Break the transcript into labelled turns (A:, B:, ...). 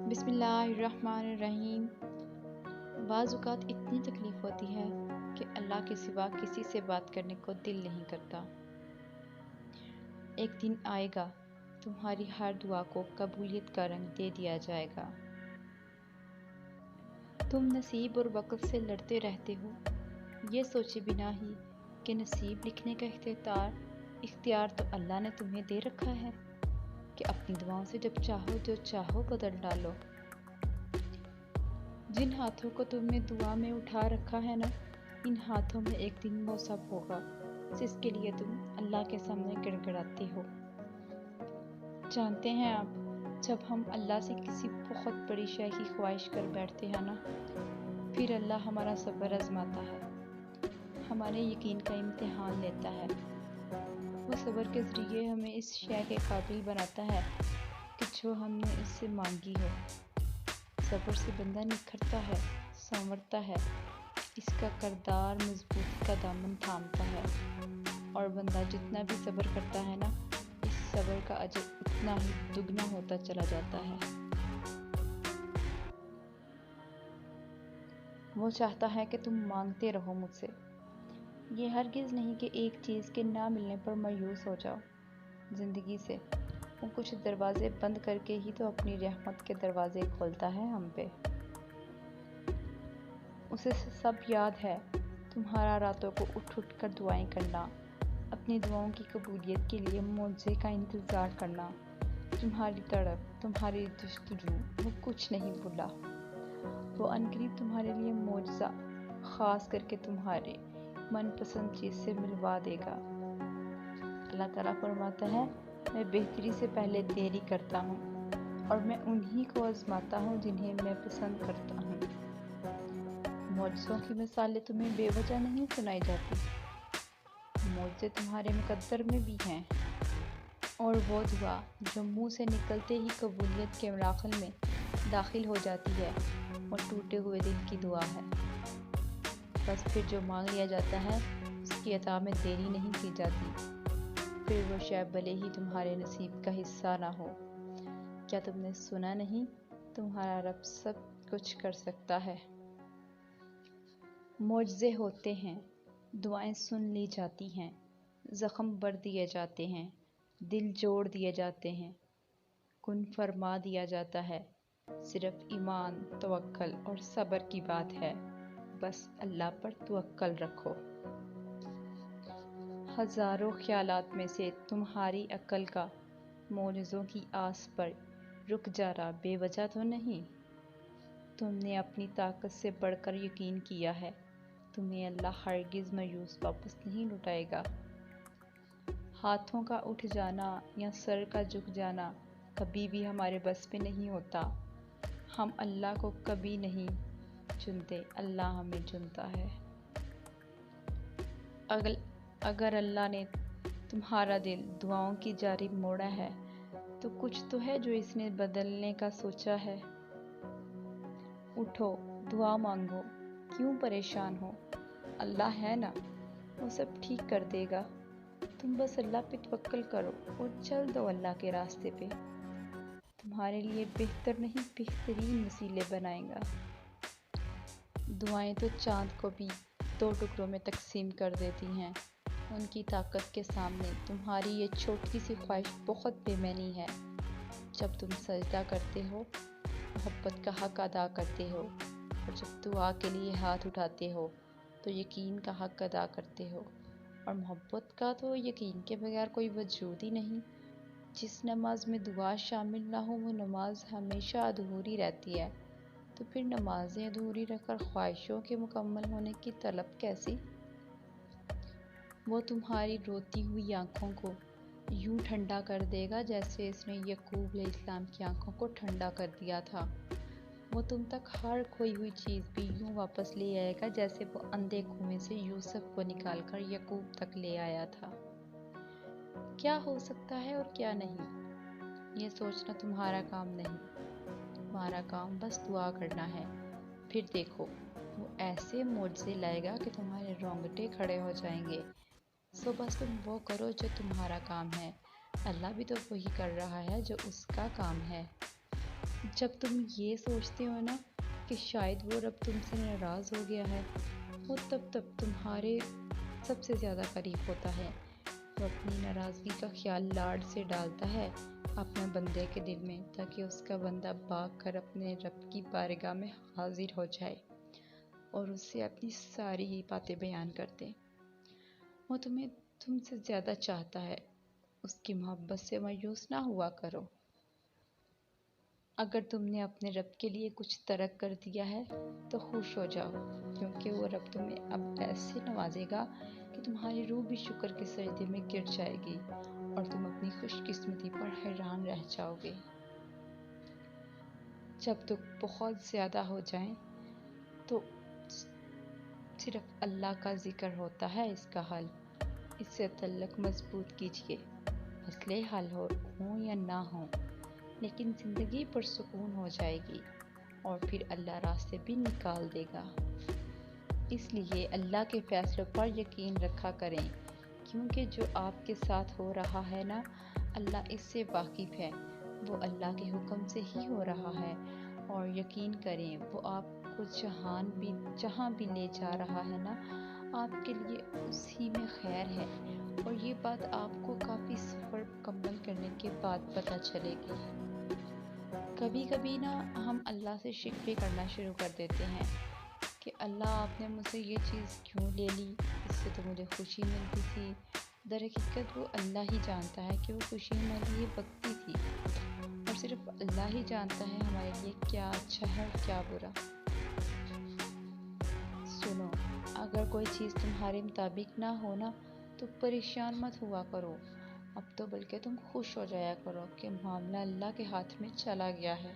A: بسم اللہ الرحمن الرحیم۔ بعض اوقات اتنی تکلیف ہوتی ہے کہ اللہ کے سوا کسی سے بات کرنے کو دل نہیں کرتا۔ ایک دن آئے گا تمہاری ہر دعا کو قبولیت کا رنگ دے دیا جائے گا۔ تم نصیب اور وقت سے لڑتے رہتے ہو، یہ سوچے بنا ہی کہ نصیب لکھنے کا اختیار تو اللہ نے تمہیں دے رکھا ہے کہ اپنی دعاؤں سے جب چاہو جو چاہو بدل ڈالو۔ جن ہاتھوں کو تم نے دعا میں اٹھا رکھا ہے نا، ان ہاتھوں میں ایک دن وہ سب ہوگا جس کے لیے تم اللہ کے سامنے گڑگڑاتے ہو۔ جانتے ہیں آپ، جب ہم اللہ سے کسی بہت بڑی شے کی خواہش کر بیٹھتے ہیں نا، پھر اللہ ہمارا صبر آزماتا ہے، ہمارے یقین کا امتحان لیتا ہے۔ وہ صبر کے ذریعے ہمیں اس شے کے قابل بناتا ہے کہ جو ہم نے اس سے مانگی ہو۔ صبر سے بندہ نکھرتا ہے، سنورتا ہے، اس کا کردار مضبوطی کا دامن تھامتا ہے، اور بندہ جتنا بھی صبر کرتا ہے نا، اس صبر کا اجر اتنا ہی دگنا ہوتا چلا جاتا ہے۔ وہ چاہتا ہے کہ تم مانگتے رہو مجھ سے۔ یہ ہرگز نہیں کہ ایک چیز کے نہ ملنے پر مایوس ہو جاؤ زندگی سے۔ وہ کچھ دروازے بند کر کے ہی تو اپنی رحمت کے دروازے کھولتا ہے ہم پہ۔ اسے سب یاد ہے، تمہارا راتوں کو اٹھ اٹھ کر دعائیں کرنا، اپنی دعاؤں کی قبولیت کے لیے معجزے کا انتظار کرنا، تمہاری تڑپ، تمہاری جستجو، وہ کچھ نہیں بھولا۔ وہ عنقریب تمہارے لیے معجزہ خاص کر کے تمہارے من پسند چیز سے ملوا دے گا۔ اللہ تعالیٰ فرماتا ہے، میں بہتری سے پہلے دیری کرتا ہوں، اور میں انہی کو آزماتا ہوں جنہیں میں پسند کرتا ہوں۔ معجزوں کی مثالیں تمہیں بے وجہ نہیں سنائی جاتی، معجزے تمہارے مقدر میں بھی ہیں، اور وہ دعا جو منہ سے نکلتے ہی قبولیت کے مراحل میں داخل ہو جاتی ہے، وہ ٹوٹے ہوئے دل کی دعا ہے۔ بس پھر جو مانگ لیا جاتا ہے، اس کی عطا میں دیری نہیں کی جاتی، پھر وہ شے بھلے ہی تمہارے نصیب کا حصہ نہ ہو۔ کیا تم نے سنا نہیں، تمہارا رب سب کچھ کر سکتا ہے۔ معجزے ہوتے ہیں، دعائیں سن لی جاتی ہیں، زخم بھر دیے جاتے ہیں، دل جوڑ دیے جاتے ہیں، کن فرما دیا جاتا ہے۔ صرف ایمان، توکل اور صبر کی بات ہے، بس اللہ پر توکل رکھو۔ ہزاروں خیالات میں سے تمہاری عقل کا معجزوں کی آس پر رک جانا بے وجہ تو نہیں۔ تم نے اپنی طاقت سے بڑھ کر یقین کیا ہے، تمہیں اللہ ہرگز مایوس واپس نہیں لوٹائے گا۔ ہاتھوں کا اٹھ جانا یا سر کا جھک جانا کبھی بھی ہمارے بس میں نہیں ہوتا۔ ہم اللہ کو کبھی نہیں چنتے، اللہ ہمیں چنتا ہے۔ اگر اللہ نے تمہارا دل دعاؤں کی جانب موڑا ہے، تو کچھ تو ہے جو اس نے بدلنے کا سوچا ہے۔ اٹھو، دعا مانگو، کیوں پریشان ہو؟ اللہ ہے نا، وہ سب ٹھیک کر دے گا۔ تم بس اللہ پہ توکل کرو اور چل دو اللہ کے راستے پہ، تمہارے لیے بہتر نہیں بہترین وسیلے بنائے گا۔ دعائیں تو چاند کو بھی 2 ٹکڑوں میں تقسیم کر دیتی ہیں، ان کی طاقت کے سامنے تمہاری یہ چھوٹی سی خواہش بہت بے معنی ہے۔ جب تم سجدہ کرتے ہو، محبت کا حق ادا کرتے ہو، اور جب دعا کے لیے ہاتھ اٹھاتے ہو تو یقین کا حق ادا کرتے ہو، اور محبت کا تو یقین کے بغیر کوئی وجود ہی نہیں۔ جس نماز میں دعا شامل نہ ہو، وہ نماز ہمیشہ ادھوری رہتی ہے، تو پھر نمازیں ادھوری رکھ کر خواہشوں کے مکمل ہونے کی طلب کیسی؟ وہ تمہاری روتی ہوئی آنکھوں کو یوں ٹھنڈا کر دے گا جیسے اس نے یعقوب علیہ السلام کی آنکھوں کو ٹھنڈا کر دیا تھا۔ وہ تم تک ہر کھوئی ہوئی چیز بھی یوں واپس لے آئے گا جیسے وہ اندھے کنویں سے یوسف کو نکال کر یعقوب تک لے آیا تھا۔ کیا ہو سکتا ہے اور کیا نہیں، یہ سوچنا تمہارا کام نہیں، تمہارا کام بس دعا کرنا ہے۔ پھر دیکھو، وہ ایسے معجزے لائے گا کہ تمہارے رونگٹے کھڑے ہو جائیں گے۔ سو بس تم وہ کرو جو تمہارا کام ہے، اللہ بھی تو وہی کر رہا ہے جو اس کا کام ہے۔ جب تم یہ سوچتے ہو نا کہ شاید وہ رب تم سے ناراض ہو گیا ہے، وہ تب تمہارے سب سے زیادہ قریب ہوتا ہے۔ وہ اپنی ناراضگی کا خیال لاڈ سے ڈالتا ہے اپنے بندے کے دل میں، تاکہ اس کا بندہ بھاگ کر اپنے رب کی بارگاہ میں حاضر ہو جائے اور اس سے اپنی ساری ہی باتیں بیان کر دے۔ وہ تمہیں تم سے زیادہ چاہتا ہے، اس کی محبت سے مایوس نہ ہوا کرو۔ اگر تم نے اپنے رب کے لیے کچھ ترک کر دیا ہے تو خوش ہو جاؤ، کیونکہ وہ رب تمہیں اب ایسے نوازے گا کہ تمہاری روح بھی شکر کے سجدے میں گر جائے گی اور تم اپنی خوش قسمتی پر حیران رہ جاؤ گے۔ جب دکھ بہت زیادہ ہو جائیں تو صرف اللہ کا ذکر ہوتا ہے اس کا حل۔ اس سے تعلق مضبوط کیجیے، مسئلے حل ہوں یا نہ ہوں، لیکن زندگی پرسکون ہو جائے گی اور پھر اللہ راستے بھی نکال دے گا۔ اس لیے اللہ کے فیصلوں پر یقین رکھا کریں، کیونکہ جو آپ کے ساتھ ہو رہا ہے نا، اللہ اس سے واقف ہے، وہ اللہ کے حکم سے ہی ہو رہا ہے، اور یقین کریں وہ آپ کو جہاں بھی لے جا رہا ہے نا، آپ کے لیے اسی میں خیر ہے، اور یہ بات آپ کو کافی سفر مکمل کرنے کے بعد پتہ چلے گی۔ کبھی کبھی نا ہم اللہ سے شکوے کرنا شروع کر دیتے ہیں کہ اللہ آپ نے مجھ سے یہ چیز کیوں لے لی، اس سے تو مجھے خوشی ملتی تھی۔ در حقیقت وہ اللہ ہی جانتا ہے کہ وہ خوشی ہمارے لیے وقتی تھی، اور صرف اللہ ہی جانتا ہے ہمارے لیے کیا اچھا ہے اور کیا برا۔ سنو، اگر کوئی چیز تمہارے مطابق نہ ہونا تو پریشان مت ہوا کرو، اب تو بلکہ تم خوش ہو جایا کرو کہ معاملہ اللہ کے ہاتھ میں چلا گیا ہے۔